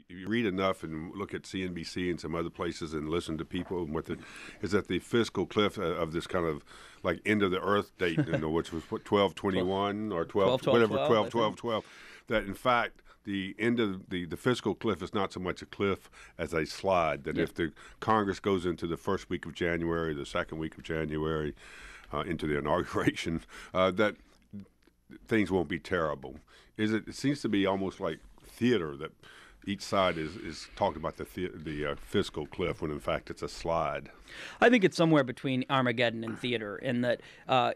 you read enough and look at CNBC and some other places and listen to people, and is that the fiscal cliff of this kind of like end of the earth date, which was what, 12/21 or 12, 12, whatever, 12, 12, 12, that in fact the end of the fiscal cliff is not so much a cliff as a slide, that if the Congress goes into the first week of January, the second week of January, into the inauguration, that things won't be terrible. It seems to be almost like theater, that each side is talking about the fiscal cliff when in fact it's a slide. I think it's somewhere between Armageddon and theater in that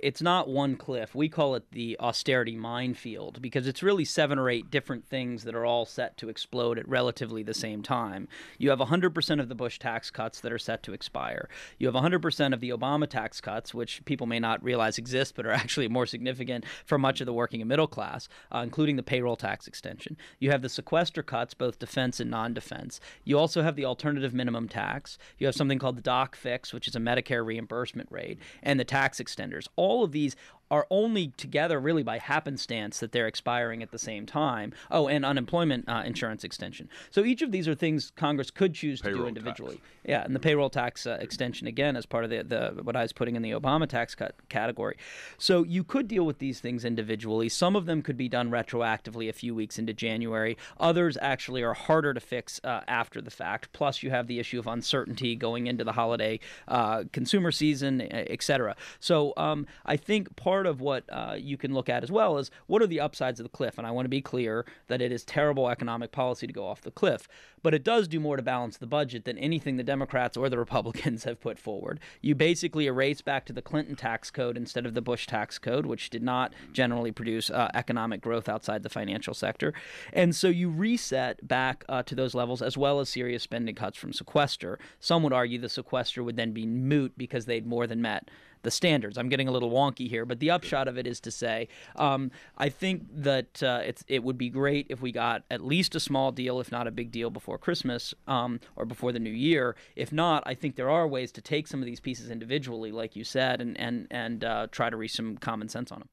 it's not one cliff. We call it the austerity minefield because it's really 7 or 8 different things that are all set to explode at relatively the same time. You have 100% of the Bush tax cuts that are set to expire. You have 100% of the Obama tax cuts, which people may not realize exist but are actually more significant for much of the working and middle class, including the payroll tax extension. You have the sequester cuts, both defense and non-defense. You also have the alternative minimum tax. You have something called the doc fix, which is a Medicare reimbursement rate, and the tax extenders. All of these are only together really by happenstance that they're expiring at the same time. Oh, and unemployment insurance extension. So each of these are things Congress could choose to do individually. Tax. Yeah, and the payroll tax extension, again, as part of the what I was putting in the Obama tax cut category. So you could deal with these things individually. Some of them could be done retroactively a few weeks into January. Others actually are harder to fix after the fact. Plus, you have the issue of uncertainty going into the holiday consumer season, et cetera. So I think part of what you can look at as well is what are the upsides of the cliff? And I want to be clear that it is terrible economic policy to go off the cliff. But it does do more to balance the budget than anything the Democrats or the Republicans have put forward. You basically erase back to the Clinton tax code instead of the Bush tax code, which did not generally produce economic growth outside the financial sector. And so you reset back to those levels as well as serious spending cuts from sequester. Some would argue the sequester would then be moot because they'd more than met the standards. I'm getting a little wonky here, but the upshot of it is to say, I think that it would be great if we got at least a small deal, if not a big deal, before Christmas or before the new year. If not, I think there are ways to take some of these pieces individually, like you said, and try to reach some common sense on them.